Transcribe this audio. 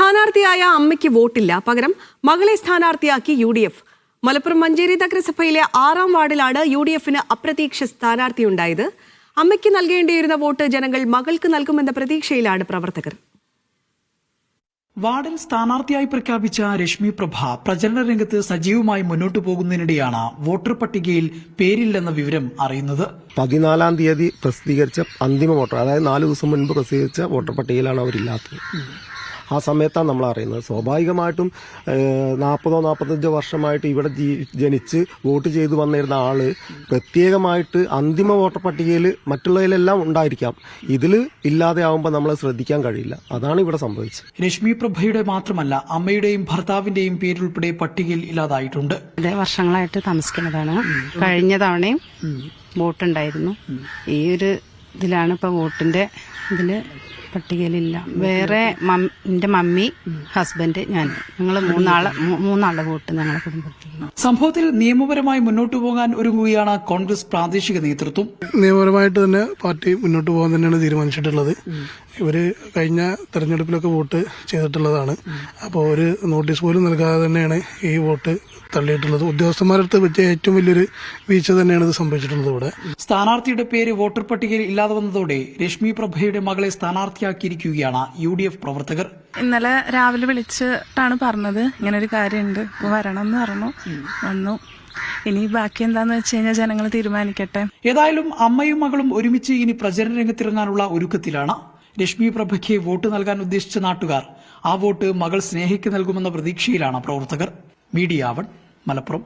സ്ഥാനാർത്ഥിയായ അമ്മയ്ക്ക് വോട്ടില്ല, പകരം മകളെ സ്ഥാനാർത്ഥിയാക്കി UDF. മലപ്പുറം മഞ്ചേരി നഗരസഭയിലെ 6ാം വാർഡിലാണ് UDFന് അപ്രതീക്ഷിത സ്ഥാനാർത്ഥിയുണ്ടായത്. അമ്മയ്ക്ക് നൽകേണ്ടിയിരുന്ന വോട്ട് ജനങ്ങൾ മകൾക്ക് നൽകുമെന്ന പ്രതീക്ഷയിലാണ് പ്രവർത്തകർ. വാർഡിൽ സ്ഥാനാർത്ഥിയായി പ്രഖ്യാപിച്ച രശ്മി പ്രഭ പ്രചരണ രംഗത്ത് സജീവമായി മുന്നോട്ടു പോകുന്നതിനിടെയാണ് വോട്ടർ പട്ടികയിൽ പേരില്ലെന്ന വിവരം അറിയുന്നത്. 14-ാം തീയതി പ്രസിദ്ധീകരിച്ച അന്തിമ വോട്ടർ, അതായത് 4 ദിവസം മുൻപ് പ്രസിദ്ധീകരിച്ച വോട്ടർ പട്ടികയിലാണ് അവരില്ലാത്തത്. ആ സമയത്താണ് നമ്മൾ അറിയുന്നത്. സ്വാഭാവികമായിട്ടും 40-45 വർഷമായിട്ട് ഇവിടെ ജനിച്ച് വോട്ട് ചെയ്തു വന്നിരുന്ന ആള് പ്രത്യേകമായിട്ട് അന്തിമ വോട്ടർ പട്ടികയിൽ മറ്റുള്ളതിലെല്ലാം ഉണ്ടായിരിക്കാം, ഇതിൽ ഇല്ലാതെ ആവുമ്പോൾ നമ്മൾ ശ്രദ്ധിക്കാൻ കഴിയില്ല. അതാണ് ഇവിടെ സംഭവിച്ചത്. രശ്മി പ്രഭയുടെ മാത്രമല്ല അമ്മയുടെയും ഭർത്താവിന്റെയും പേരുൾപ്പെടെ പട്ടികയിൽ ഇല്ലാതായിട്ടുണ്ട്. വർഷങ്ങളായിട്ട് താമസിക്കുന്നതാണ്. കഴിഞ്ഞ തവണയും വോട്ടുണ്ടായിരുന്നു. ഈ ഒരു ഇതിലാണ് ഇപ്പൊ വോട്ടിന്റെ ഇതില് പട്ടികയിലില്ല. വേറെ എന്റെ മമ്മി, ഹസ്ബൻഡ്, ഞങ്ങൾ മൂന്നാളുടെ വോട്ട് ഞങ്ങളുടെ കുടുംബത്തിൽ. സംഭവത്തിൽ നിയമപരമായി മുന്നോട്ടു പോകാൻ ഒരുങ്ങുകയാണ് കോൺഗ്രസ് പ്രാദേശിക നേതൃത്വം. നിയമപരമായിട്ട് തന്നെ പാർട്ടി മുന്നോട്ട് പോകാൻ തന്നെയാണ് തീരുമാനിച്ചിട്ടുള്ളത്. ഇവര് കഴിഞ്ഞ തെരഞ്ഞെടുപ്പിലൊക്കെ വോട്ട് ചെയ്തിട്ടുള്ളതാണ്. അപ്പോൾ ഒരു നോട്ടീസ് പോലും നൽകാതെ തന്നെയാണ് ഈ വോട്ട് തള്ളിയിട്ടുള്ളത്. ഉദ്യോഗസ്ഥന്മാരടുത്ത് വെച്ച ഏറ്റവും വലിയൊരു വീഴ്ച തന്നെയാണ് ഇത് സംഭവിച്ചിട്ടുള്ളത്. ഇവിടെ സ്ഥാനാർത്ഥിയുടെ പേര് വോട്ടർ പട്ടികയിൽ ഇല്ലാതെ വന്നതോടെ രശ്മി പ്രഭയുടെ മകളെ സ്ഥാനാർത്ഥിയാക്കിയിരിക്കുകയാണ് UDF പ്രവർത്തകർ. ഇന്നലെ രാവിലെ വിളിച്ചിട്ടാണ് പറഞ്ഞത് ഇങ്ങനൊരു കാര്യമുണ്ട്, വരണം എന്ന് പറഞ്ഞു. വന്നു. ഇനി ബാക്കി എന്താന്ന് വെച്ച് കഴിഞ്ഞാൽ ജനങ്ങൾ തീരുമാനിക്കട്ടെ. ഏതായാലും അമ്മയും മകളും ഒരുമിച്ച് ഇനി പ്രചരണ രംഗത്തിറങ്ങാനുള്ള ഒരുക്കത്തിലാണ്. രശ്മി പ്രഭയ്ക്ക് വോട്ട് നൽകാൻ ഉദ്ദേശിച്ച നാട്ടുകാർ ആ വോട്ട് മകൾ സ്നേഹയ്ക്ക് നൽകുമെന്ന പ്രതീക്ഷയിലാണ് പ്രവർത്തകർ. മീഡിയ 1 മലപ്പുറം.